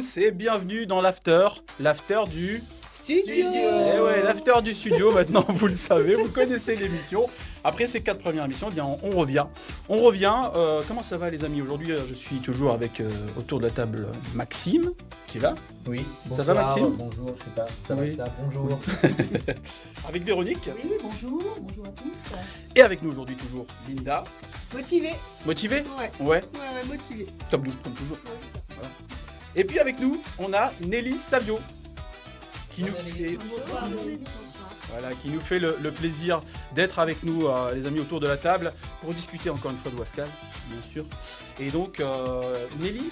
tous et bienvenue dans l'after du Studio. Eh ouais, l'after du studio, maintenant vous le savez, vous connaissez l'émission. Après ces 4 premières émissions, eh bien, on revient. Comment ça va les amis? Aujourd'hui, je suis toujours avec, autour de la table, Maxime, qui est là. Oui, ça va Maxime? Bonjour, je sais pas. Ça Oui. va, bonjour. Avec Véronique. Oui, bonjour à tous. Et avec nous aujourd'hui toujours, Linda. Motivé. Motivée? Ouais, Ouais, motivé. comme toujours. Ouais, c'est ça. Et puis avec nous, on a Nelly Savio, qui nous fait... Bonsoir. Voilà, qui nous fait le plaisir d'être avec nous, les amis, autour de la table, pour discuter encore une fois de Wascal, bien sûr. Et donc, Nelly,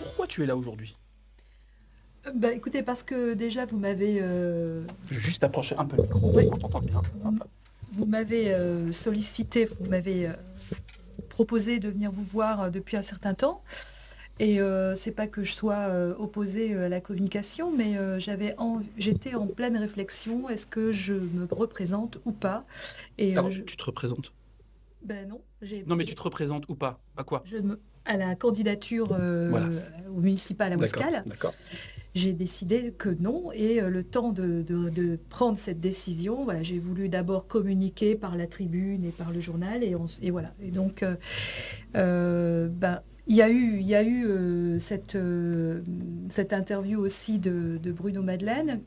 pourquoi tu es là aujourd'hui? Écoutez, parce que déjà vous m'avez Je vais juste approcher un peu le micro, Oui. on t'entend bien. vous m'avez sollicité, vous m'avez proposé de venir vous voir depuis un certain temps. Et c'est pas que je sois opposée à la communication, mais j'étais en pleine réflexion. Est-ce que je me représente ou pas? Et Alors, tu te représentes? non, Non, mais tu te représentes ou pas? À quoi? à la candidature Voilà. au municipal à Wascal. D'accord. J'ai décidé que non, et le temps de prendre cette décision, voilà, j'ai voulu d'abord communiquer par la tribune et par le journal, et voilà. Et donc, il y a eu cette interview aussi de Bruno Madeleine,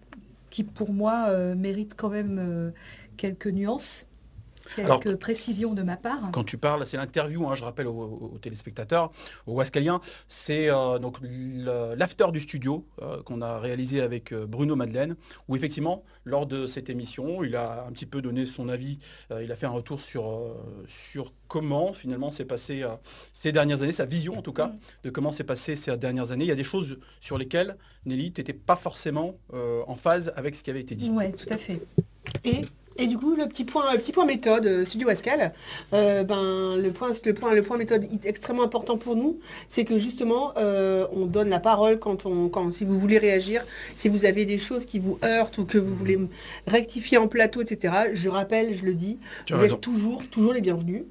qui pour moi mérite quand même quelques nuances, quelques précisions de ma part. Quand tu parles, c'est l'interview, je rappelle aux téléspectateurs, aux Wascaliens, c'est donc l'after du studio qu'on a réalisé avec Bruno Madeleine, où effectivement, lors de cette émission, il a un petit peu donné son avis, il a fait un retour sur comment finalement s'est passé ces dernières années, sa vision en tout cas, de comment s'est passé ces dernières années. Il y a des choses sur lesquelles, Nelly, tu n'étais pas forcément en phase avec ce qui avait été dit. Oui, tout à fait. Et du coup, le petit point méthode, Studio Wascal, le point méthode extrêmement important pour nous, c'est que justement, on donne la parole si vous voulez réagir, si vous avez des choses qui vous heurtent ou que vous voulez rectifier en plateau, etc. Je rappelle, je le dis, vous êtes toujours les bienvenus.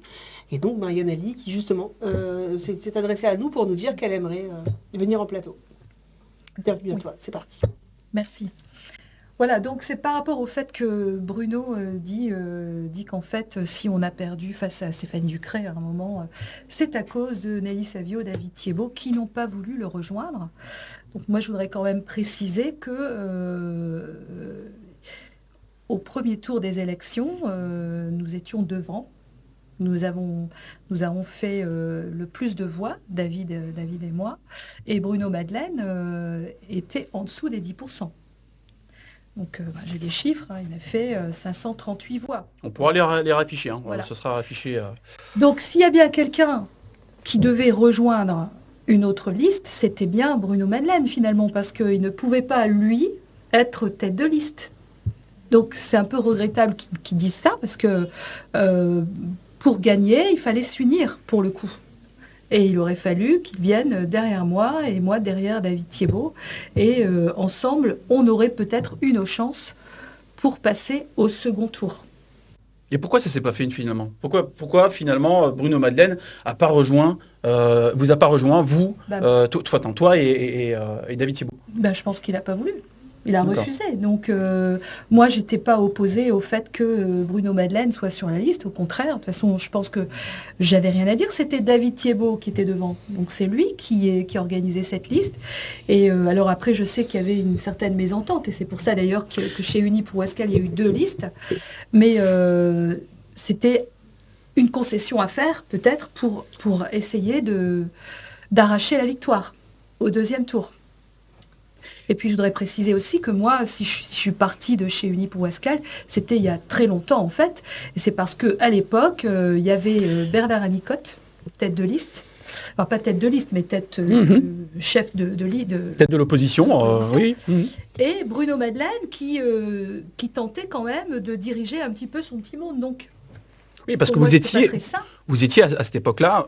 Et donc, il y a Nelly qui justement s'est adressée à nous pour nous dire qu'elle aimerait venir en plateau. Bienvenue à toi, c'est parti. Merci. Voilà, donc c'est par rapport au fait que Bruno dit qu'en fait, si on a perdu face à Stéphanie Ducret à un moment, c'est à cause de Nelly Savio, David Thiebaud, qui n'ont pas voulu le rejoindre. Donc moi, je voudrais quand même préciser que au premier tour des élections, nous étions devant. Nous avons fait le plus de voix, David et moi, et Bruno Madeleine était en dessous des 10%. Donc j'ai les chiffres, il a fait 538 voix. On pourra les rafficher, Voilà. Ce sera affiché. Donc s'il y a bien quelqu'un qui devait rejoindre une autre liste, c'était bien Bruno Madeleine finalement, parce qu'il ne pouvait pas, lui, être tête de liste. Donc c'est un peu regrettable qu'ils disent ça, parce que pour gagner, il fallait s'unir pour le coup. Et il aurait fallu qu'ils viennent derrière moi et moi derrière David Thiebaud. Et ensemble, on aurait peut-être eu nos chances pour passer au second tour. Et pourquoi ça s'est pas fait finalement? Pourquoi finalement Bruno Madeleine vous a pas rejoint, vous, toi et David Thiebaud? Je pense qu'il n'a pas voulu. Il a D'accord. refusé. Donc, moi, j'étais pas opposée au fait que Bruno Madeleine soit sur la liste. Au contraire, de toute façon, je pense que j'avais rien à dire. C'était David Thiebaud qui était devant. Donc, c'est lui qui organisait cette liste. Et alors après, je sais qu'il y avait une certaine mésentente. Et c'est pour ça, d'ailleurs, que chez Uni pour Wascal, il y a eu 2 listes. Mais c'était une concession à faire, peut-être, pour essayer d'arracher la victoire au deuxième tour. Et puis je voudrais préciser aussi que moi, si je suis partie de chez Uni pour Wascal, c'était il y a très longtemps en fait. Et c'est parce qu'à l'époque, il y avait Bernard Anicotte, tête de liste. Enfin, pas tête de liste, mais chef de liste. Tête de l'opposition, oui. Et Bruno Madeleine qui tentait quand même de diriger un petit peu son petit monde. Donc, Oui, parce que pour moi, vous c'était pas très sain. étiez à cette époque-là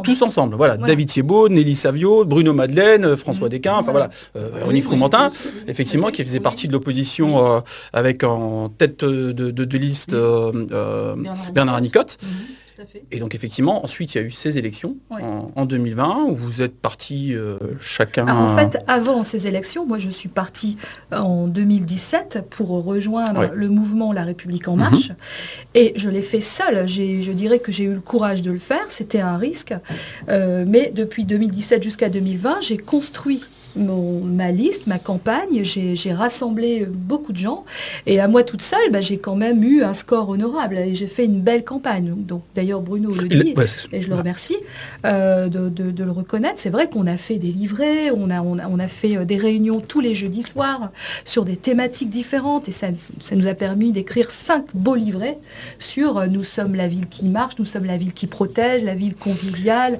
tous ensemble. Voilà. Voilà. David Thiebaud, Nelly Savio, Bruno Madeleine, François Desquin, enfin voilà, Rémi Fromentin, effectivement, qui faisait partie de l'opposition avec en tête de liste Bernard Anicotte. Tout à fait. Et donc effectivement, ensuite il y a eu ces élections Ouais. en 2020 où vous êtes partis chacun. En fait, avant ces élections, moi je suis partie en 2017 pour rejoindre Ouais. le mouvement La République en marche. Et je l'ai fait seule. Je dirais que j'ai eu le courage de le faire. C'était un risque. Mais depuis 2017 jusqu'à 2020, j'ai construit ma liste, ma campagne, j'ai rassemblé beaucoup de gens et à moi toute seule, j'ai quand même eu un score honorable et j'ai fait une belle campagne. Donc d'ailleurs Bruno le dit et je le remercie de le reconnaître. C'est vrai qu'on a fait des livrets, on a fait des réunions tous les jeudis soirs sur des thématiques différentes et ça nous a permis d'écrire 5 beaux livrets sur nous sommes la ville qui marche, nous sommes la ville qui protège, la ville conviviale.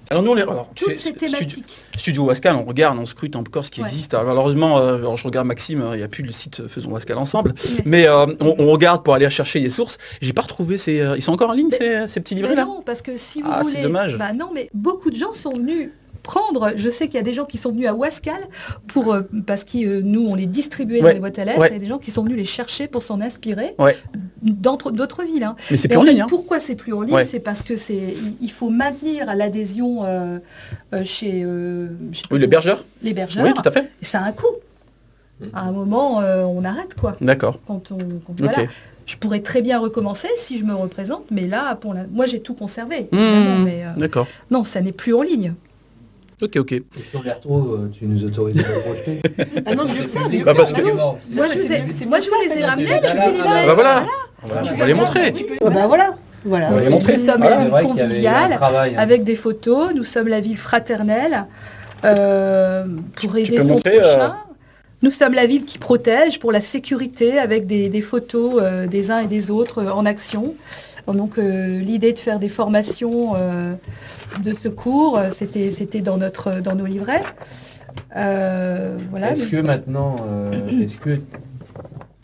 Alors nous, Toutes ces thématiques. Studio Wascal, on regarde, on scrute encore ce qui existe. Alors, malheureusement, je regarde Maxime, il n'y a plus le site Faisons Wascal ensemble, mais on regarde pour aller chercher les sources. J'ai pas retrouvé ils sont encore en ligne ces petits livrets là. Non, parce que si vous voulez, c'est dommage. Non, mais beaucoup de gens sont venus prendre. Je sais qu'il y a des gens qui sont venus à Wascal parce que nous on les distribuait dans les boîtes à lettres. Il y a des gens qui sont venus les chercher pour s'en inspirer d'autres villes. Hein. Mais c'est plus en ligne. Pourquoi c'est plus en ligne? C'est parce que il faut maintenir l'adhésion chez les bergeurs. Les bergeurs. Oui, tout à fait. Et ça a un coût. À un moment, on arrête quoi. D'accord. Voilà. Je pourrais très bien recommencer si je me représente, mais là, moi j'ai tout conservé. D'accord. Non, ça n'est plus en ligne. Ok. Et si on les retrouve, tu nous autorises à les projeter? Ah non, mieux que ça, Moi, je vous les ai ramenés, les petits livrets. Voilà. On va les montrer. Voilà. On va les montrer. Nous sommes la ville conviviale, avec des photos. Nous sommes la ville fraternelle, pour aider son prochain. Nous sommes la ville qui protège pour la sécurité, avec des photos des uns et des autres en action. Donc l'idée de faire des formations de secours, c'était dans nos livrets. Voilà. Est-ce que maintenant,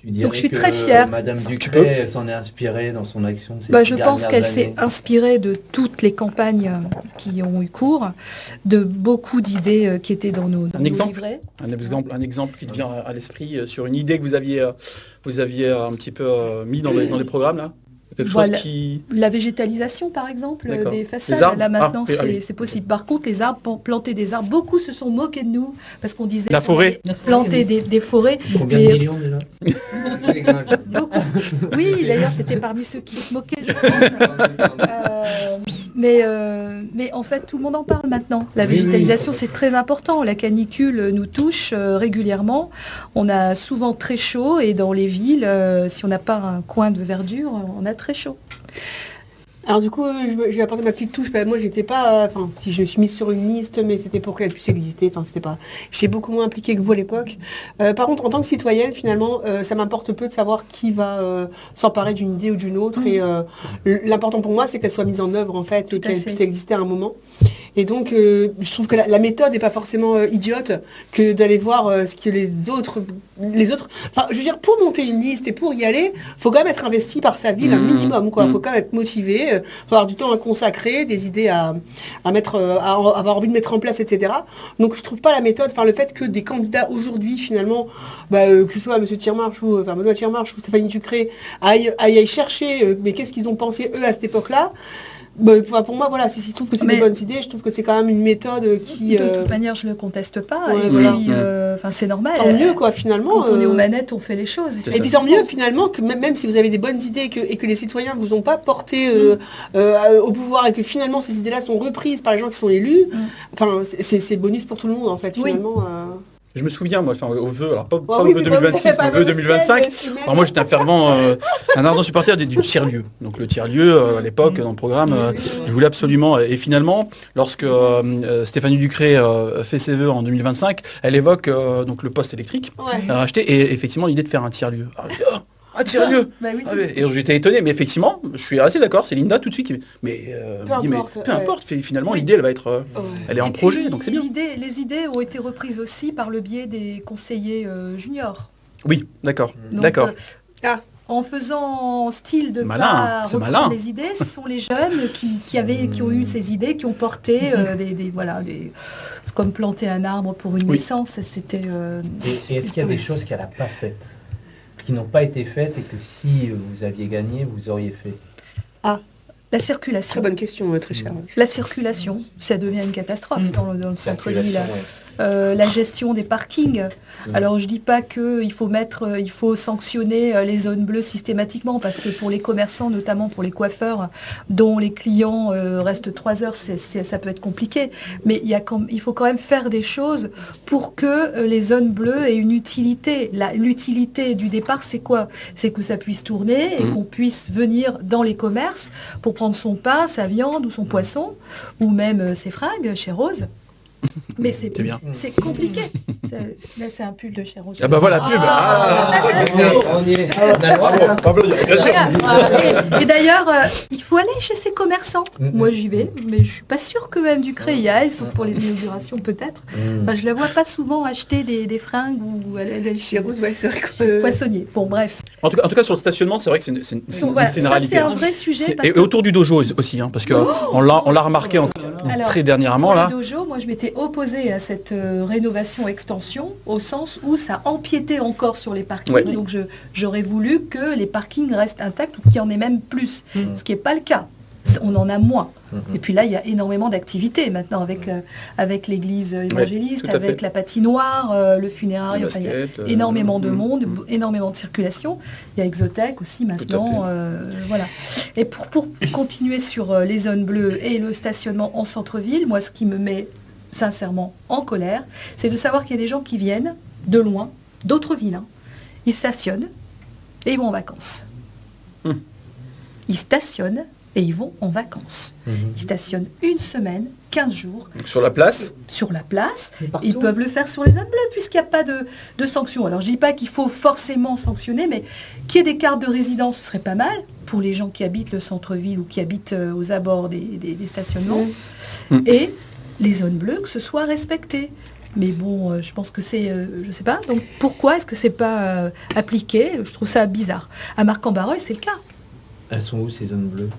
tu dirais donc, je suis que très fière. Madame Ducret s'en est inspirée dans son action Je pense qu'elle s'est inspirée de toutes les campagnes qui ont eu cours, de beaucoup d'idées qui étaient dans nos livrets. Un exemple qui te vient à l'esprit sur une idée que vous aviez un petit peu mis dans les programmes là. Quelque chose qui... La végétalisation, par exemple, des façades. Là, maintenant, c'est possible. Par contre, les arbres, planter des arbres, beaucoup se sont moqués de nous parce qu'on disait... La forêt. Planter des forêts. Combien de millions, déjà? Beaucoup. Oui, d'ailleurs, c'était parmi ceux qui se moquaient, je pense. Mais en fait, tout le monde en parle maintenant. La végétalisation, c'est très important. La canicule nous touche régulièrement. On a souvent très chaud et dans les villes, si on n'a pas un coin de verdure, on a très chaud. Alors du coup, je vais apporter ma petite touche. Moi, j'étais pas... si je me suis mise sur une liste, mais c'était pour qu'elle puisse exister. C'était pas... J'étais beaucoup moins impliquée que vous à l'époque. Par contre, en tant que citoyenne, finalement, ça m'importe peu de savoir qui va s'emparer d'une idée ou d'une autre. Et l'important pour moi, c'est qu'elle soit mise en œuvre, en fait, et qu'elle puisse exister à un moment. Et donc, je trouve que la méthode n'est pas forcément idiote que d'aller voir ce que les autres... Enfin, je veux dire, pour monter une liste et pour y aller, faut quand même être investi par sa ville, un minimum, quoi. Faut quand même être motivé, faut avoir du temps à consacrer, des idées à avoir envie de mettre en place, etc. Donc, je trouve pas la méthode, le fait que des candidats aujourd'hui, finalement, que ce soit M. Thiermarche ou Benoît Thiermarche ou Stéphanie Ducret, aillent chercher, mais qu'est-ce qu'ils ont pensé, eux, à cette époque-là. Pour moi, voilà, si je trouve que c'est des bonnes idées, je trouve que c'est quand même une méthode qui... De toute manière, je ne le conteste pas. C'est normal. Tant mieux, quoi, finalement. Quand on est aux manettes, on fait les choses. Et puis tant mieux, finalement, que même si vous avez des bonnes idées et que les citoyens ne vous ont pas porté au pouvoir et que finalement ces idées-là sont reprises par les gens qui sont élus, c'est bonus pour tout le monde, en fait, finalement. Je me souviens, moi, au vœu, alors pas au vœu 2026, mais au vœu 2025. Alors moi, j'étais un ardent supporter du tiers-lieu. Donc le tiers-lieu, à l'époque, dans le programme, je voulais absolument. Et finalement, lorsque Stéphanie Ducret fait ses vœux en 2025, elle évoque donc le poste électrique à racheter et effectivement l'idée de faire un tiers-lieu. Un tiers-lieu. Et j'étais étonné, mais effectivement, je suis assez d'accord, c'est Linda tout de suite qui peu importe, finalement l'idée elle va être elle est en projet, donc c'est bien. Les idées ont été reprises aussi par le biais des conseillers juniors. Oui, d'accord. En faisant style de pas reprendre les idées, ce sont les jeunes qui ont eu ces idées, qui ont porté comme planter un arbre pour une naissance, c'était... Et est-ce qu'il y a des choses qu'elle n'a pas faites, qui n'ont pas été faites et que si vous aviez gagné, vous auriez fait? Très circulation. bonne question, très chère. La circulation, ça devient une catastrophe dans le centre-ville. Circulation, ouais. La gestion des parkings. Alors je dis pas qu'il faut il faut sanctionner les zones bleues systématiquement parce que pour les commerçants, notamment pour les coiffeurs, dont les clients restent 3 heures, ça peut être compliqué. Mais il faut quand même faire des choses pour que les zones bleues aient une utilité. L'utilité du départ, c'est quoi? C'est que ça puisse tourner et qu'on puisse venir dans les commerces pour prendre son pain, sa viande ou son poisson, ou même ses fringues chez Rose. Mais c'est bien. C'est compliqué. Là, c'est un pull de chez Rose. Ah bah voilà, pub. C'est bien, on y est. On a le droit de- Bien sûr. Et d'ailleurs, il faut aller chez ces commerçants. Moi, j'y vais, mais je suis pas sûre que même Ducré y aille, sauf pour les inaugurations peut-être. Enfin, je la vois pas souvent acheter des fringues ou aller Chez Rose, ouais, c'est vrai que... poissonnier. Bon, bref. En tout cas, sur le stationnement, c'est vrai que c'est une Voilà, réalité. ça, c'est un vrai sujet. Et autour du dojo aussi, parce que on l'a remarqué Alors, très dernièrement là. Le dojo, moi, je m'étais opposée à cette rénovation-extension au sens où ça empiétait encore sur les parkings. Ouais. Donc, j'aurais voulu que les parkings restent intacts ou qu'il y en ait même plus, ce qui n'est pas le cas. On en a moins. Et puis là, il y a énormément d'activités maintenant avec l'église évangéliste, tout à avec fait. la patinoire, le funéraire. Le Enfin, il y a basket, énormément de monde, énormément de circulation. Il y a Exotech aussi maintenant. Voilà. Et pour continuer sur les zones bleues et le stationnement en centre-ville, moi, ce qui me met sincèrement en colère, c'est de savoir qu'il y a des gens qui viennent de loin, d'autres villes. Hein. Ils stationnent et ils vont en vacances. Ils stationnent et ils vont en vacances. Ils stationnent 1 semaine, 15 jours Donc, sur la place. sur la place. partout. Ils peuvent le faire sur les zones bleues puisqu'il n'y a pas de sanctions. Alors je dis pas qu'il faut forcément sanctionner, mais qu'il y ait des cartes de résidence, ce serait pas mal pour les gens qui habitent le centre-ville ou qui habitent aux abords des stationnements. Et les zones bleues, que ce soit respecté. Mais bon, je pense que c'est, je sais pas. Donc pourquoi est-ce que c'est pas appliqué? Je trouve ça bizarre. À Marc-en-Barreuil, c'est le cas. Elles sont où ces zones bleues?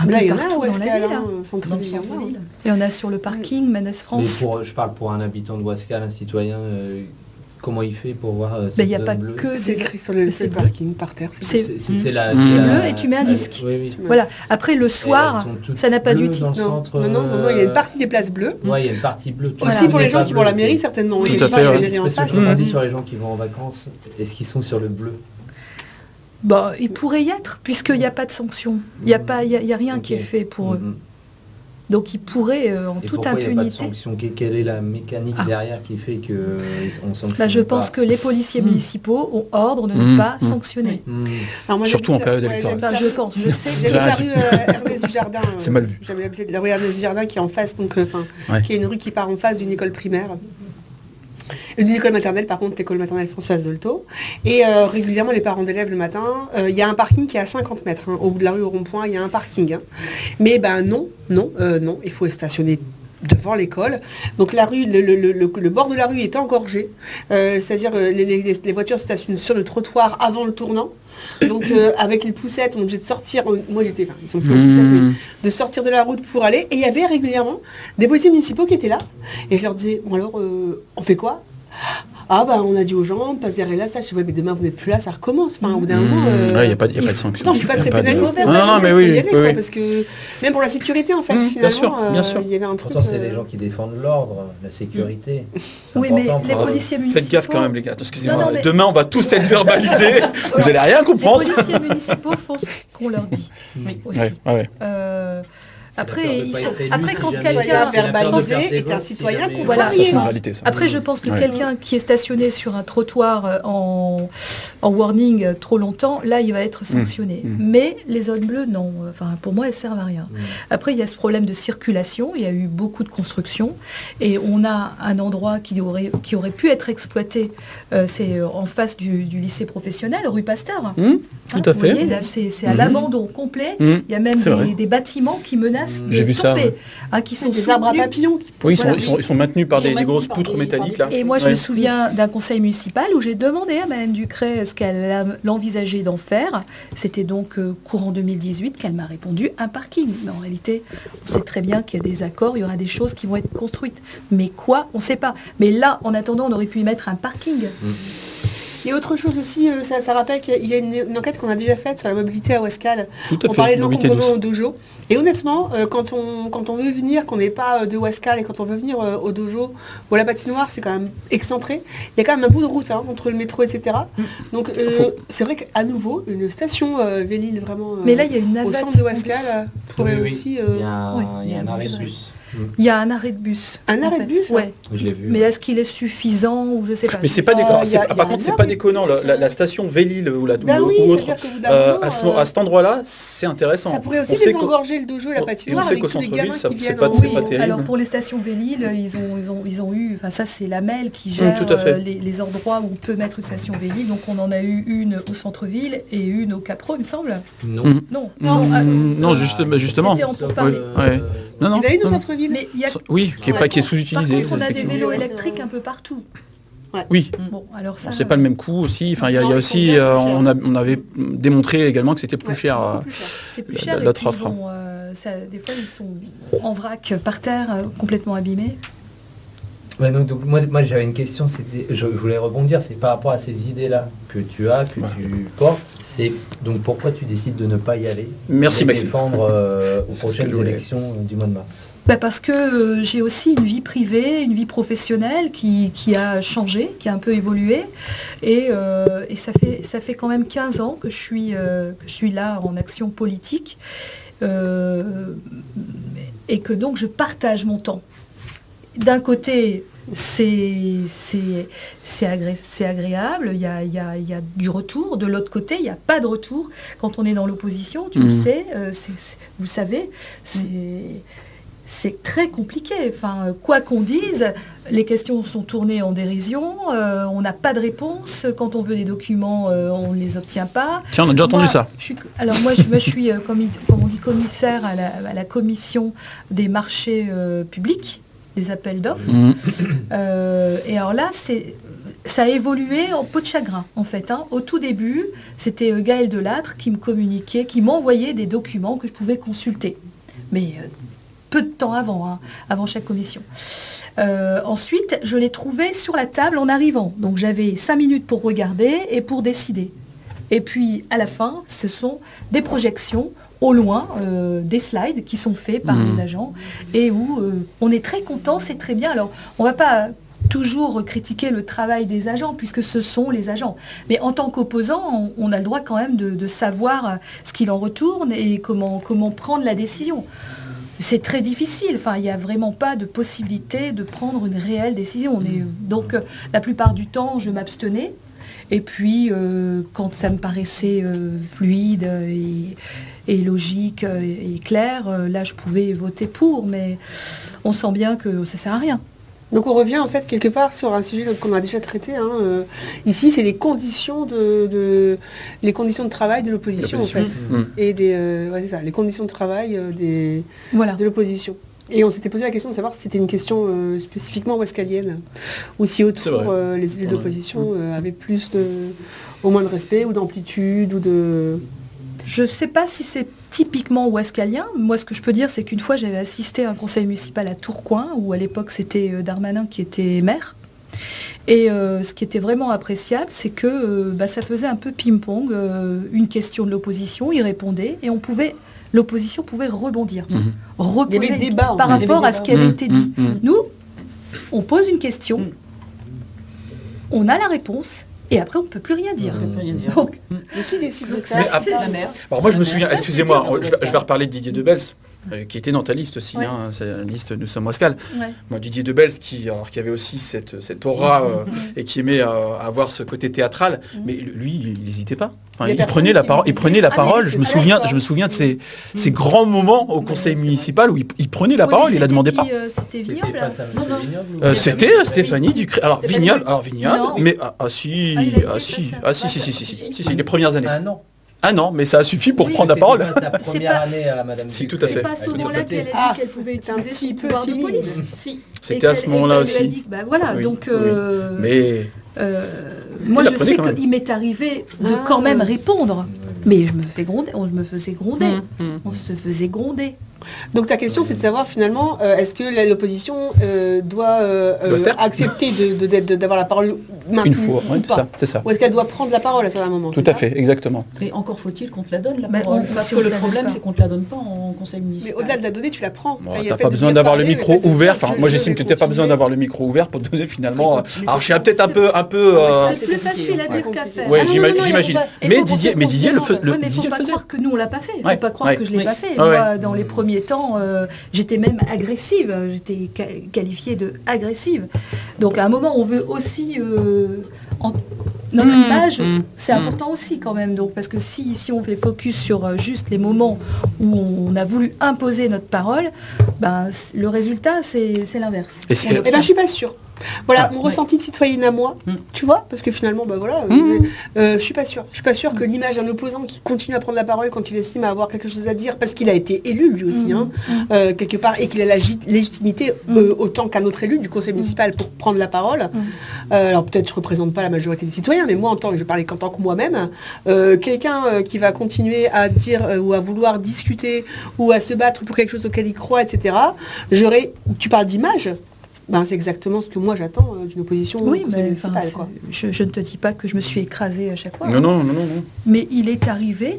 Un peu Là, il y en a partout où est-ce dans qu'il y la a ville. là, Dans le centre-ville, il y en a, centre-ville. hein. Et on a sur le parking Manès Mais France. je parle pour un habitant de Wascal, un citoyen, comment il fait pour voir Ben, cette il n'y a zone pas bleue? que C'est des... écrit sur le c'est bleu. parking, par terre. C'est- C'est la... C'est la- bleu et tu mets un disque. Oui, oui. Voilà. Après, le Et soir, elles sont toutes ça n'a pas bleues d'utilité. dans le Non, centre, non, il y a une partie des places bleues. Ouais, il y a une partie bleue. Voilà. Aussi pour les Mais gens pas qui vont à la bleue, mairie, ok. certainement. Tout Il y a à pas fait, la ouais. mairie en Parce que face. je me dis sur les gens qui vont en vacances, est-ce qu'ils sont sur le bleu? Bah, il pourrait y être, puisqu'il n'y a pas de sanction. Il n'y a, y a rien qui est Ok. fait pour eux. Mhm. Donc, ils pourraient, en Et toute pourquoi il n'y a pas de impunité... sanction? Quelle est la mécanique Ah. derrière qui fait qu'on sanctionne Bah, je pas? pense que les policiers municipaux ont ordre de ne pas sanctionner. Mhm. Alors, moi, Surtout en j'habite- période ouais, électorale. Enfin, je pense, je sais. J'habite la J'ai rue Ernest Dujardin. C'est mal vu. J'avais habité la rue Ernest Dujardin qui est en face, donc, Ouais. qui est une rue qui part en face d'une école primaire. D'une école maternelle, par contre, l'école maternelle Françoise Dolto. Et régulièrement, les parents d'élèves le matin, il y a un parking qui est à 50 mètres. Hein. Au bout de la rue, au rond-point, il y a un parking. Hein. Mais non, il faut stationner devant l'école. Donc la rue, le bord de la rue est engorgé. C'est-à-dire les voitures se stationnent sur le trottoir avant le tournant. Donc avec les poussettes, on est obligé de sortir. Moi j'étais, ils sont plus en poussette, mais de sortir de la route pour aller. Et il y avait régulièrement des policiers municipaux qui étaient là. Et je leur disais, bon alors, on fait quoi? Ah bah on a dit aux gens, passe derrière là, ça. Je dis, ouais, mais demain vous n'êtes plus là, ça recommence. Enfin, au bout d'un moment. Il n'y a pas de sanction. Non, je suis pas Il y a très pas de- pénaliste. Non, mais faut oui, y aller, oui, quoi, oui. parce que même pour la sécurité en fait, Bien sûr, finalement, bien sûr. il y avait un truc. Pourtant, c'est des gens qui défendent l'ordre, la sécurité. C'est Oui, mais important les pour eux. policiers municipaux... Faites gaffe quand même les gars, excusez-moi. Non, mais- Demain on va tous être verbalisés. Vous allez rien Les comprendre. policiers municipaux font ce qu'on leur dit. Aussi. Ouais. Après, C'est la peur de pas être élu, après, si quand jamais- quelqu'un... c'est la peur de verbalisé perdre des est un votes, si citoyen jamais- contrarié. Voilà. Ça c'est une moi. réalité ça. Après, je pense que Ouais. quelqu'un qui est stationné sur un trottoir en warning trop longtemps, là, il va être sanctionné. Mais les zones bleues, non. Enfin, pour moi, elles servent à rien. Après, il y a ce problème de circulation. Il y a eu beaucoup de construction. Et on a un endroit qui aurait pu être exploité. C'est en face du lycée professionnel, rue Pasteur. Tout à Vous fait. voyez, là, c'est à l'abandon complet. Il y a même C'est vrai. des bâtiments qui menacent J'ai de vu ça, tomber, ouais. qui sont Des arbres à soutenus. papillons. Oui, Voilà. ils sont maintenus par Ils sont des grosses maintenus par poutres des- métalliques là. Et moi, je Ouais. me souviens d'un conseil municipal où j'ai demandé à Madame Ducret ce qu'elle envisageait d'en faire. C'était donc courant 2018 qu'elle m'a répondu un parking. Mais en réalité, on sait très bien qu'il y a des accords, il y aura des choses qui vont être construites. Mais quoi, on ne sait pas. Mais là, en attendant, on aurait pu y mettre un parking. Et autre chose aussi, ça rappelle qu'il y a une enquête qu'on a déjà faite sur la mobilité à Ouascal. Tout à On fait. parlait de mobilité l'encombrement douce. au dojo. Et honnêtement, quand on veut venir, qu'on n'est pas de Ouascal et quand on veut venir au dojo ou à la patinoire, c'est quand même excentré. Il y a quand même un bout de route entre le métro, etc. Donc c'est vrai qu'à nouveau, une station Vélil vraiment Mais là, il y a une au navette. centre de Ouascal pourrait Oui, oui. aussi... Il y a un arrêt de vrai. bus. Il y a un arrêt de bus. Un en arrêt fait. de bus, Ouais. Je l'ai vu. Mais est-ce qu'il est suffisant ou je sais pas. Mais c'est pas déconnant. il y a Par un contre, c'est arrêt. pas déconnant. La station Vélil ou Ben ou oui, autre, c'est-à-dire qu'au bout d'un moment, à cet endroit-là, c'est intéressant. ça pourrait aussi On sait désengorger le dojo et la on patinoire sait avec qu'au tous les centre-ville, gamins ça- qui c'est viennent pas- en... c'est Oui, pas terrible. alors pour les stations Vélil, ils ont eu, enfin ça c'est la MEL qui gère tout à fait. les endroits où on peut mettre une station Vélil. Donc on en a eu une au centre-ville et une au Capro, il me semble. Non. Mhm. Non, Non, justement. C'était en pourparlers. Ouais. Non, non. Il y en a une au non. centre-ville. Mais il y a, Oui, qui est sous-utilisé. par contre, on a des effectivement. vélos Ouais, c'est électriques vrai. un peu partout. Oui, Bon, alors ça. c'est pas le même coût aussi. Enfin, il y a Non, ils aussi, sont bien plus chers. on avait démontré également que c'était plus Ouais, cher. beaucoup plus cher. C'est plus la- cher. l'autre et puis, offre. bon, des fois, ils sont en vrac par terre, complètement abîmés. Ouais, donc moi j'avais une question, je voulais rebondir, c'est par rapport à ces idées-là que tu as, que Voilà. tu portes, c'est donc pourquoi tu décides de ne pas y aller Merci, et Maxime. défendre aux C'est ce que prochaines je voulais. élections du mois de mars. Bah parce que j'ai aussi une vie privée, une vie professionnelle qui a changé, qui a un peu évolué. Et ça fait quand même 15 ans que je suis là en action politique. Et que donc je partage mon temps. D'un côté, c'est agréable, il y a du retour. De l'autre côté, il n'y a pas de retour. Quand on est dans l'opposition, tu le sais, vous le savez, c'est très compliqué. Enfin, quoi qu'on dise, les questions sont tournées en dérision, on n'a pas de réponse. Quand on veut des documents, on ne les obtient pas. Tiens, on a déjà entendu Moi, ça. Moi, je suis, comme on dit, commissaire à la commission des marchés publics, des appels d'offres. Mhm. Et alors là, ça a évolué en peau de chagrin, en fait. Au tout début, c'était Gaël Delattre qui me communiquait, qui m'envoyait des documents que je pouvais consulter. Mais peu de temps avant chaque commission. Ensuite, je l'ai trouvé sur la table en arrivant. Donc j'avais 5 minutes pour regarder et pour décider. Et puis, à la fin, ce sont des projections au loin, des slides qui sont faits par les agents et où on est très content, c'est très bien. Alors, on ne va pas toujours critiquer le travail des agents puisque ce sont les agents. Mais en tant qu'opposant, on a le droit quand même de savoir ce qu'il en retourne et comment prendre la décision. C'est très difficile. Enfin, il n'y a vraiment pas de possibilité de prendre une réelle décision. Donc, la plupart du temps, je m'abstenais. Et puis, quand ça me paraissait fluide et logique et clair, là, je pouvais voter pour. Mais on sent bien que ça ne sert à rien. Donc on revient en fait quelque part sur un sujet qu'on a déjà traité. Ici, c'est les conditions de travail de l'opposition en fait, et c'est ça, les conditions de travail Voilà. de l'opposition. Et on s'était posé la question de savoir si c'était une question spécifiquement ouascalienne ou si autour les élus d'opposition avaient au moins de respect ou d'amplitude ou de. Je ne sais pas si c'est typiquement ouascalien. Moi, ce que je peux dire, c'est qu'une fois, j'avais assisté à un conseil municipal à Tourcoing, où à l'époque, c'était Darmanin qui était maire. Et ce qui était vraiment appréciable, c'est que ça faisait un peu ping-pong. Une question de l'opposition, il répondait, et l'opposition pouvait rebondir. Reposer Il y avait débat, par rapport à ce qui avait été dit. Nous, on pose une question, on a la réponse, et après, on ne peut plus rien dire. Donc, Et qui décide de ça? Mais après- La maire. Alors moi je me souviens, Ça, excusez-moi, c'était je vais reparler de Didier Debels, qui était dans ta liste aussi, Ouais. c'est la liste Nous sommes Ouascal. ouais. Moi, Didier Debels qui avait aussi cette aura et qui aimait avoir ce côté théâtral, mais lui il n'hésitait pas. Enfin, Il y a il personne prenait la qui parole, lui il prenait disait, la ah, mais parole. c'est Je me pas souviens, d'accord. je me souviens de ces grands moments au conseil municipal où il prenait la Oui, parole, il la c'était demandait qui, pas. C'était C'était Vignoble. face à Non, M. non. Vignoble ou- C'était Stéphanie Ducré. Alors Vignal, Non. mais Ah, il a été si, les premières années. Ah non. Ah non, mais ça a suffi pour Oui, prendre la C'était parole. pas sa C'est première pas- année à Madame Si, Ducré. tout à C'est fait. pas à ce Elle moment-là était qu'elle a dit Ah, qu'elle pouvait c'est un utiliser petit son peu pouvoir de timide. police. Si. C'était à ce moment-là Et qu'elle lui a aussi. dit que, voilà, Oui, donc oui. Mais moi Il la je prenait sais quand même. qu'il m'est arrivé de Ah. quand même répondre, mais je me faisais gronder, on me faisait gronder, Mm. on se faisait gronder. Donc ta question, c'est de savoir finalement, est-ce que l'opposition doit se taire accepter d'avoir la parole maintenant Une fois, ou ouais, pas c'est ça. Ou est-ce qu'elle doit prendre la parole à certains moments? Tout à fait, exactement. Et encore faut-il qu'on te la donne, la Mais parole. on- Parce si que on le te la problème, donne pas. c'est qu'on ne te la donne pas en conseil Mais municipal. au-delà de la donner, tu la prends. Bon, Enfin, il y a t'as le fait pas de besoin bien d'avoir le parler, micro fait de ouvert. dire, Enfin, je moi, j'estime que vais t'as pas besoin continuer. d'avoir le micro ouvert pour donner finalement. Mais Alors, je suis c'est peut-être un peu. C'est c'est plus facile à compliqué, dire qu'à faire. Ouais, Ah non, non, non, il j'imagine. faut pas- il Mais faut Didier, qu'on mais Didier le demande. fait. Ouais, mais il Didier faut le pas faisait. croire que nous on l'a pas fait. Il Ouais, faut pas croire ouais. que je l'ai Oui. pas fait. Ouais, Moi, dans les premiers temps, j'étais même agressive. J'étais qualifiée de agressive. Donc à un moment, on veut aussi notre image, c'est important aussi quand même. Donc parce que si on fait focus sur juste les moments où on a voulu imposer notre parole, ben le résultat c'est l'inverse. Et c'est- On Eh ben, obtient. je suis pas sûre. Voilà, Ah, mon ressenti de citoyenne à moi, tu vois, parce que finalement, bah voilà, je suis pas sûre. Je suis pas sûre que l'image d'un opposant qui continue à prendre la parole quand il estime avoir quelque chose à dire, parce qu'il a été élu lui aussi, quelque part, et qu'il a la légitimité autant qu'un autre élu du conseil municipal pour prendre la parole. Alors peut-être je représente pas la majorité des citoyens, mais moi en tant que je parlais qu'en tant que moi-même, quelqu'un qui va continuer à dire ou à vouloir discuter ou à se battre pour quelque chose auquel il croit, etc. Tu parles d'image. Ben, c'est exactement ce que moi j'attends d'une opposition Oui, au conseil mais enfin, municipal. Quoi. je ne te dis pas que je me suis écrasée à chaque fois. Non. Mais il est arrivé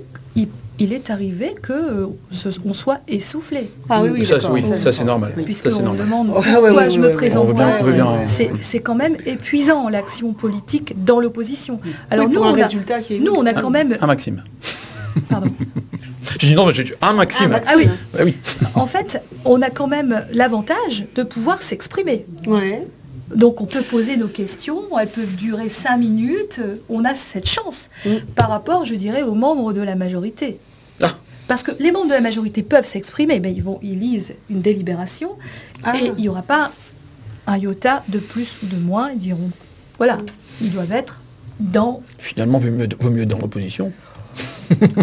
que on soit essoufflé. Ah oui, Ça, d'accord. oui, ça c'est normal. Puisqu'on Ça c'est me normal. demande Ouais, pourquoi ouais, je ouais, me ouais, présente on veut bien- là. on veut bien- C'est quand même épuisant l'action politique dans l'opposition. Alors Oui, nous, pour un on a, résultat qui est nous, on a quand même. Un Maxime. Pardon. J'ai dit non, mais j'ai dit un Maxime. Ah, Ah oui. Ah oui. En fait, on a quand même l'avantage de pouvoir s'exprimer. Ouais. Donc on peut poser nos questions, elles peuvent durer 5 minutes, on a cette chance par rapport, je dirais, aux membres de la majorité. Ah. Parce que les membres de la majorité peuvent s'exprimer, mais ils lisent une délibération Ah. et il n'y aura pas un iota de plus ou de moins, ils diront, voilà, ils doivent être dans... Finalement, vaut mieux dans l'opposition.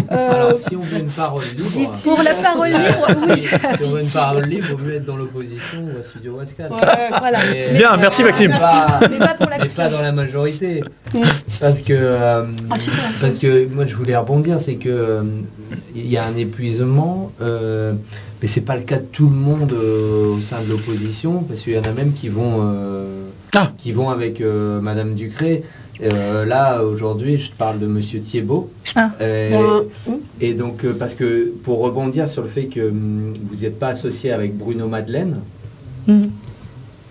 Alors, si on veut une parole libre, Pour la parole libre, oui. si on veut une parole libre, il vaut mieux être dans l'opposition ou à Studio Wascal. Voilà. Mais- Bien, merci Maxime. Pas- Mais pas pour mais l'action. pas dans la majorité. Parce que, si, pour l'action parce aussi. que moi je voulais rebondir, c'est que il y a un épuisement, mais c'est pas le cas de tout le monde au sein de l'opposition, parce qu'il y en a même qui vont avec Madame Ducré. Là aujourd'hui, je te parle de Monsieur Thiebaud. Ah. Et donc, parce que pour rebondir sur le fait que vous n'êtes pas associé avec Bruno Madeleine. Mhm.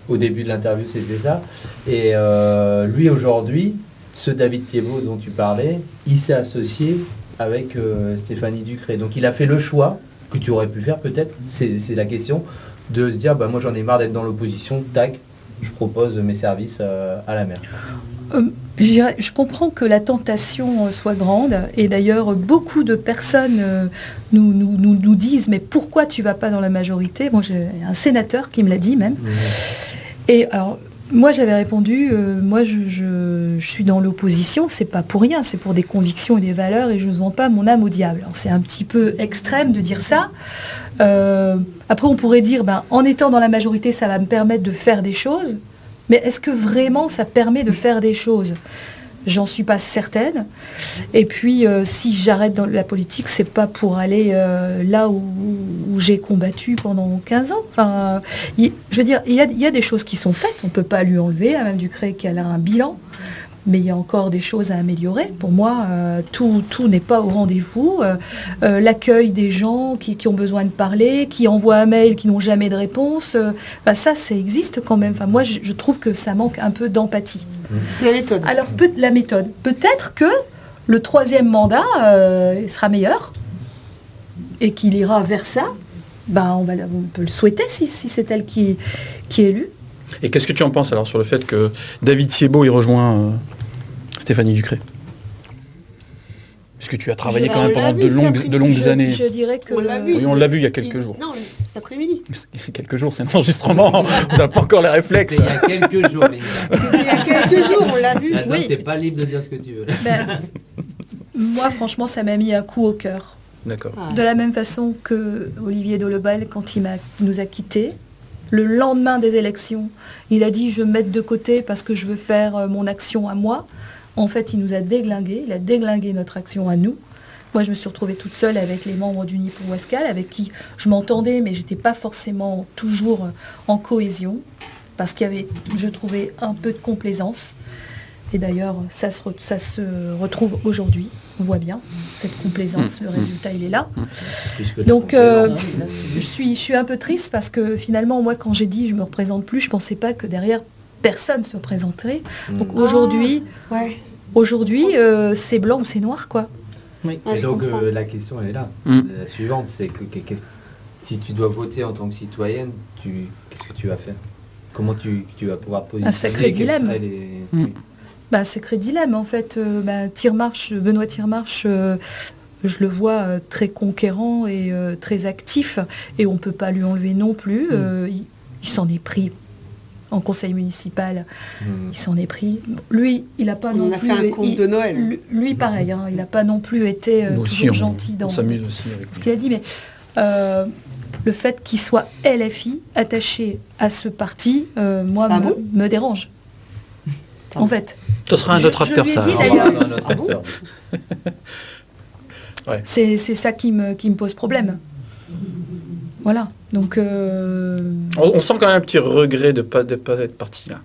Au début de l'interview, c'était ça. Et lui, aujourd'hui, ce David Thiebaud dont tu parlais, il s'est associé avec Stéphanie Ducré. Donc, il a fait le choix, que tu aurais pu faire peut-être, c'est la question, de se dire, bah, moi j'en ai marre d'être dans l'opposition, tac, je propose mes services à la maire. Je comprends que la tentation soit grande, et d'ailleurs beaucoup de personnes nous disent mais pourquoi tu vas pas dans la majorité? Bon, j'ai un sénateur qui me l'a dit même. Et alors moi j'avais répondu moi je suis dans l'opposition, c'est pas pour rien, c'est pour des convictions et des valeurs et je ne vends pas mon âme au diable. Alors, c'est un petit peu extrême de dire ça. Après on pourrait dire en étant dans la majorité ça va me permettre de faire des choses. Mais est-ce que vraiment ça permet de faire des choses? J'en suis pas certaine. Et puis, si j'arrête dans la politique, c'est pas pour aller là où j'ai combattu pendant 15 ans. Enfin, je veux dire, il y a des choses qui sont faites. On peut pas lui enlever, à Mme Ducré qu'elle a un bilan. Mais il y a encore des choses à améliorer. Pour moi, tout n'est pas au rendez-vous. L'accueil des gens qui ont besoin de parler, qui envoient un mail, qui n'ont jamais de réponse, ça existe quand même. Enfin, moi, je trouve que ça manque un peu d'empathie. C'est la méthode. Alors, la méthode. Peut-être que le 3e mandat sera meilleur et qu'il ira vers ça. On peut le souhaiter si c'est elle qui est élue. Et qu'est-ce que tu en penses alors sur le fait que David Thiebaud il rejoint Stéphanie Ducré? Puisque tu as travaillé quand même pendant de longues années. Je dirais que... On l'a vu. Oui, on l'a vu il y a quelques jours. Non, cet après-midi. Quelques jours, c'est un enregistrement. On n'a pas encore les réflexes. C'était il y a quelques jours, Linda. C'était il y a quelques jours, on l'a vu. Maintenant, Oui. t'es pas libre de dire ce que tu veux. Moi, franchement, ça m'a mis un coup au cœur. D'accord. Ah. De la même façon que Olivier Dolobal, quand il nous a quittés, le lendemain des élections, il a dit « je vais me mettre de côté parce que je veux faire mon action à moi ». En fait, il nous a déglingué, il a déglingué notre action à nous. Moi, je me suis retrouvée toute seule avec les membres du NIP Ouascal, avec qui je m'entendais, mais j'étais pas forcément toujours en cohésion, parce qu'il y avait, je trouvais, un peu de complaisance. Et d'ailleurs, ça se retrouve aujourd'hui. On voit bien cette complaisance, le résultat, il est là. Donc, je suis un peu triste parce que finalement, moi, quand j'ai dit je me représente plus, je pensais pas que derrière, personne se présenterait. Donc aujourd'hui, c'est blanc ou c'est noir, quoi. Oui. Et donc la question elle est là. La suivante, c'est que si tu dois voter en tant que citoyenne, qu'est-ce que tu vas faire? Comment tu vas pouvoir positionner? Un sacré dilemme. Oui. Sacré dilemme, en fait. Benoît Tirmarche, je le vois très conquérant et très actif, et on ne peut pas lui enlever non plus. Il s'en est pris en conseil municipal. Il s'en est pris. Lui, il n'a pas non plus... On a fait un conte de Noël. Lui, pareil, il n'a pas non plus été toujours gentil dans... On s'amuse aussi avec ce qu'il a dit, mais le fait qu'il soit LFI, attaché à ce parti, moi, me dérange. En fait. Ce sera un autre after, ça. Ouais. C'est ça qui me pose problème. Voilà. Donc. On sent quand même un petit regret de pas être parti là.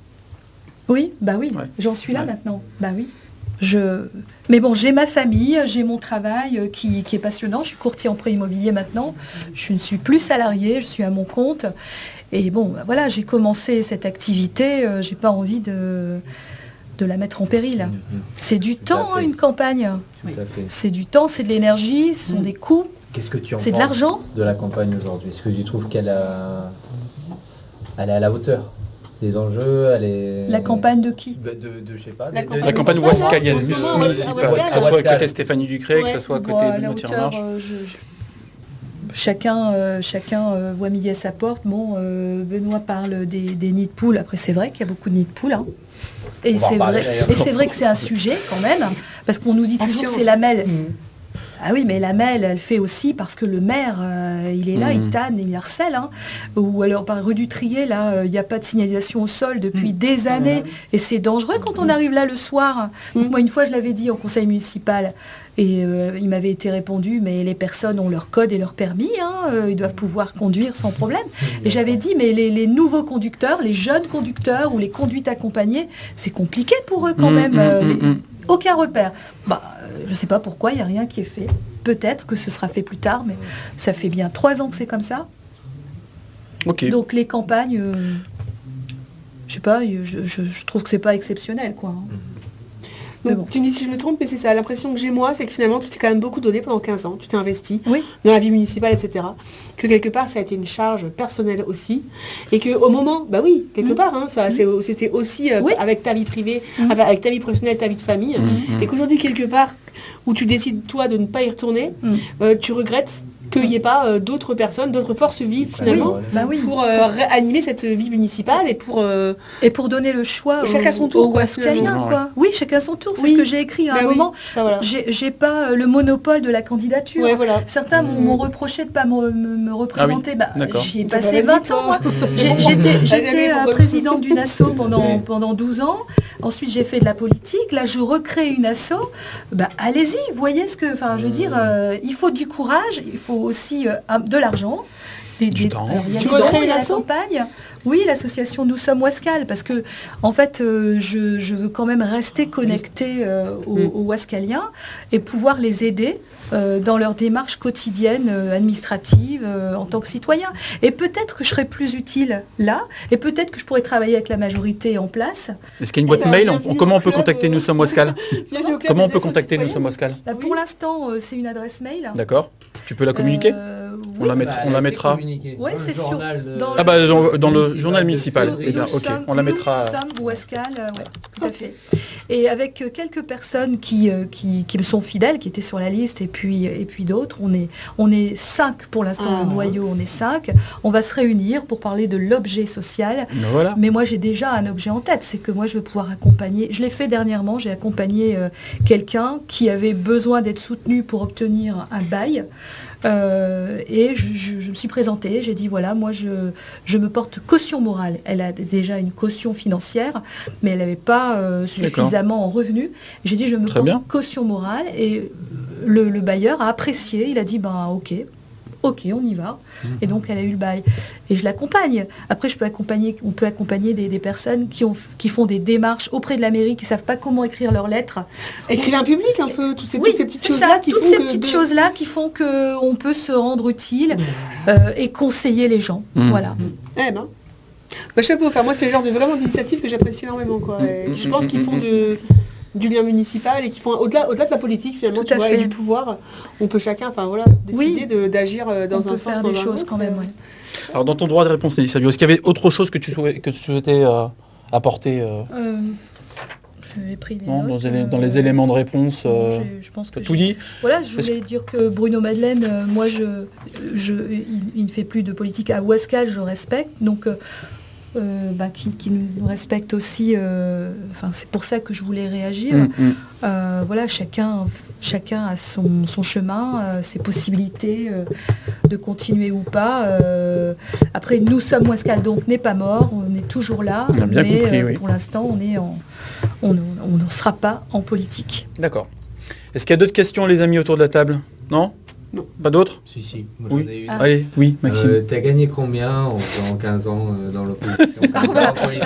Oui, oui. Ouais. J'en suis là maintenant. Oui. Mais bon, j'ai ma famille, j'ai mon travail qui est passionnant. Je suis courtier en prêt immobilier maintenant. Je ne suis plus salariée, je suis à mon compte. Et bon, voilà, j'ai commencé cette activité. J'ai pas envie de la mettre en péril. C'est du temps, une campagne. C'est du temps, c'est de l'énergie, ce sont des coûts. Qu'est-ce que tu en penses de l'argent de la campagne aujourd'hui? Est-ce que tu trouves qu'elle est à la hauteur des enjeux? La campagne de qui? Je sais pas. La campagne ouascalienne, municipale, que ce soit côté Stéphanie Ducré, que ce soit côté Benoît Tirmarche. Chacun voit midi à sa porte. Bon, Benoît parle des nids de poules. Après, c'est vrai qu'il y a beaucoup de nids de poules. Hein. Et c'est vrai que c'est un sujet quand même, parce qu'on nous dit toujours que c'est Lamel. Ah oui, mais Lamel, elle fait aussi parce que le maire, il est là, il tanne, il harcèle. Hein. Ou alors, par rue du Trier, là, il n'y a pas de signalisation au sol depuis des années. Et c'est dangereux quand on arrive là le soir. Moi, une fois, je l'avais dit au conseil municipal. Et il m'avait été répondu, mais les personnes ont leur code et leur permis, ils doivent pouvoir conduire sans problème. Et j'avais dit, mais les nouveaux conducteurs, les jeunes conducteurs ou les conduites accompagnées, c'est compliqué pour eux quand même. Aucun repère. Je ne sais pas pourquoi, il n'y a rien qui est fait. Peut-être que ce sera fait plus tard, mais ça fait bien 3 ans que c'est comme ça. Okay. Donc les campagnes, je sais pas, je trouve que c'est pas exceptionnel, quoi. Donc, bon. Tu me dis si je me trompe, mais c'est ça. L'impression que j'ai, moi, c'est que finalement, tu t'es quand même beaucoup donné pendant 15 ans. Tu t'es investi dans la vie municipale, etc. Que quelque part, ça a été une charge personnelle aussi. Et qu'au moment, quelque part, c'était aussi avec ta vie privée, avec ta vie professionnelle, ta vie de famille. Et qu'aujourd'hui, quelque part, où tu décides, toi, de ne pas y retourner, tu regrettes qu'il n'y ait pas d'autres personnes, d'autres forces vives finalement, pour animer cette vie municipale et pour donner le choix chacun son tour, quoi. Oui, chacun son tour, c'est ce que j'ai écrit à un moment. J'ai pas le monopole de la candidature. Certains m'ont reproché de ne pas me représenter. J'y ai passé 20 ans, moi. J'étais présidente d'une asso pendant 12 ans. Ensuite, j'ai fait de la politique. Là, je recrée une asso. Allez-y, voyez ce que... Enfin, je veux dire, il faut du courage, il faut aussi de l'argent. Du temps. Tu recrées la campagne. Oui, l'association Nous Sommes Ouascal, parce que en fait, je veux quand même rester connectée aux Ouascaliens et pouvoir les aider dans leur démarche quotidienne administrative en tant que citoyen. Et peut-être que je serai plus utile là, et peut-être que je pourrais travailler avec la majorité en place. Est-ce qu'il y a une boîte mail? Comment on peut contacter Nous Sommes Ouascal? Comment on peut contacter Nous Sommes Ouascal? Pour l'instant, c'est une adresse mail. D'accord. Tu peux la communiquer? Oui. On la mettra. Oui, c'est sûr. Dans le journal municipal. On la mettra. Nous sommes Ouascal, tout à fait. Et avec quelques personnes qui me sont fidèles, qui étaient sur la liste, et puis d'autres, on est 5 pour l'instant, le noyau, on est 5. On va se réunir pour parler de l'objet social. Voilà. Mais moi, j'ai déjà un objet en tête, c'est que moi, je veux pouvoir accompagner. Je l'ai fait dernièrement, j'ai accompagné quelqu'un qui avait besoin d'être soutenu pour obtenir un bail. Et je me suis présentée, j'ai dit voilà, moi je me porte caution morale. Elle a déjà une caution financière, mais elle n'avait pas suffisamment en revenus. J'ai dit je me porte caution morale et le bailleur a apprécié, il a dit ben ok, on y va. Et donc elle a eu le bail. Et je l'accompagne. Après, on peut accompagner des personnes qui font des démarches auprès de la mairie, qui ne savent pas comment écrire leurs lettres. Écrire un public un peu, toutes ces petites c'est choses-là ça, qui toutes font ces que petites choses-là qui font qu'on peut se rendre utile et conseiller les gens. Voilà. Eh ben. Bah, chapeau, enfin, moi c'est le genre vraiment d'initiative que j'apprécie énormément, quoi. Et je pense qu'ils font du lien municipal et qu'ils font au-delà de la politique finalement, Tout à fait. et du pouvoir, on peut chacun décider d'agir dans on un peut sens faire dans des un choses autre. quand même. Ouais. Alors, dans ton droit de réponse, Nelly Savio, est-ce qu'il y avait autre chose que tu souhaitais apporter J'ai pris des non, notes, dans les éléments de réponse je pense tu que as tout dit. Voilà, je voulais dire que Bruno Madeleine, moi, il ne fait plus de politique à Ouascal, je respecte. Donc, qui nous respecte aussi. C'est pour ça que je voulais réagir. Voilà, chacun a son chemin, ses possibilités de continuer ou pas. Après, nous sommes Ouascal, donc n'est pas mort, on est toujours là. On a bien mais compris, oui. pour l'instant, on ne sera pas en politique. D'accord. Est-ce qu'il y a d'autres questions, les amis, autour de la table? Non? Non. Pas d'autres? Si, moi Oui. j'en ai une. Allez, oui, Maxime. T'as gagné combien en 15 ans dans l'opposition?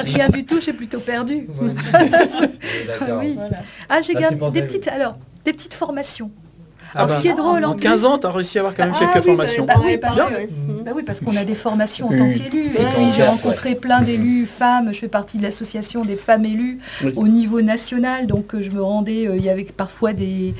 Rien du tout, j'ai plutôt perdu. Ouais. D'accord. Oui. J'ai Ah, gagné tu pensais- des petites formations. Ah Alors, bah, ce qui est drôle En 15 ans, tu as réussi à avoir quand même quelques oui, formations. t'en avais oui, parlé, bien. ouais. Bah oui, parce qu'on a des formations en Oui. tant qu'élu. Et Ils puis, ont j'ai ouvert, rencontré plein d'élus femmes. Je fais partie de l'association des femmes élues Oui. au niveau national. Donc, je me rendais. Il y avait parfois des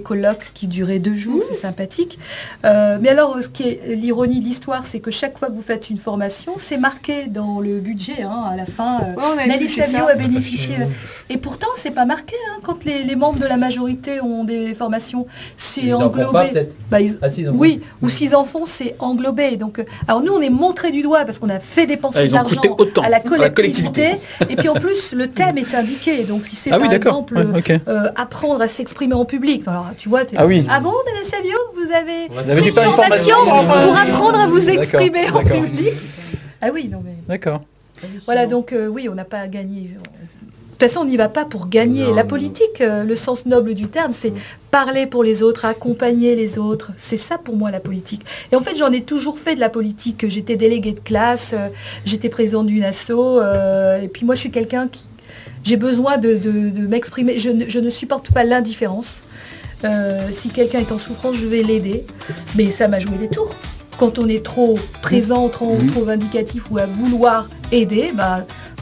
colloques qui duraient 2 jours. C'est sympathique. Mais alors, ce qui est l'ironie de l'histoire, c'est que chaque fois que vous faites une formation, c'est marqué dans le budget. À la fin, Ouais, on a Nelly vu, c'est Savio ça. a bénéficié. Et pourtant, c'est pas marqué quand les membres de la majorité ont des formations. C'est Ils en font pas, englobé. peut-être. Bah, Ah, si, ils en font. oui, ou s'ils en font, c'est englobé. Donc, alors nous, on est montré du doigt parce qu'on a fait dépenser Ils de ont l'argent coûté autant à la à la collectivité. Et puis en plus, le thème est indiqué. Donc, si c'est Ah oui, par d'accord. exemple Ouais, ok. apprendre à s'exprimer en public, alors tu vois, Ah oui. ah bon, Madame Savio, vous avez On va Vous avez se dû faire une formation formation pour apprendre à vous D'accord, exprimer en d'accord. public. Ah oui, non mais D'accord. voilà. Donc oui, on n'a pas gagné. De toute façon, on n'y va pas pour gagner. Non, La non. politique, le sens noble du terme, c'est parler pour les autres, accompagner les autres. C'est ça pour moi la politique. Et en fait, j'en ai toujours fait de la politique. J'étais déléguée de classe, j'étais présidente d'une asso. Et puis moi, je suis quelqu'un qui... J'ai besoin de m'exprimer. Je ne supporte pas l'indifférence. Si quelqu'un est en souffrance, je vais l'aider. Mais ça m'a joué des tours. Quand on est trop présent, trop vindicatif ou à vouloir aider,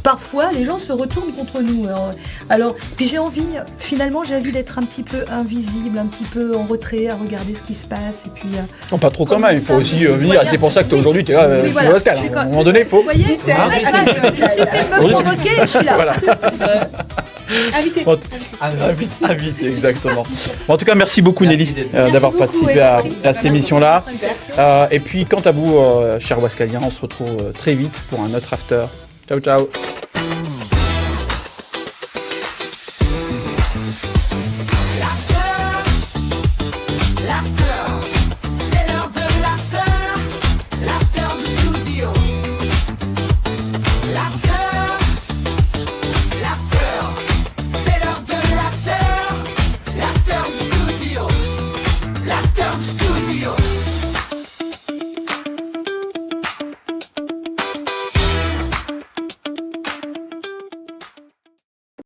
parfois les gens se retournent contre nous. Alors, puis j'ai envie d'être un petit peu invisible, un petit peu en retrait, à regarder ce qui se passe. Et puis, Non, pas trop quand même, il faut ça, aussi je suis venir. citoyen. C'est pour ça que Oui. aujourd'hui, tu es là, Oui, chez voilà. Pascal. Je suis À un comme- moment donné, il faut. vous voyez, il suffit de me provoquer et je suis là. Voilà. Invité. Bon, invite, exactement. Bon, en tout cas, merci beaucoup, Merci Nelly, d'être Merci d'avoir beaucoup, participé ouais. à cette émission-là. Super. Et puis, quant à vous, chers Ouascaliens, on se retrouve très vite pour un autre after. Ciao, ciao.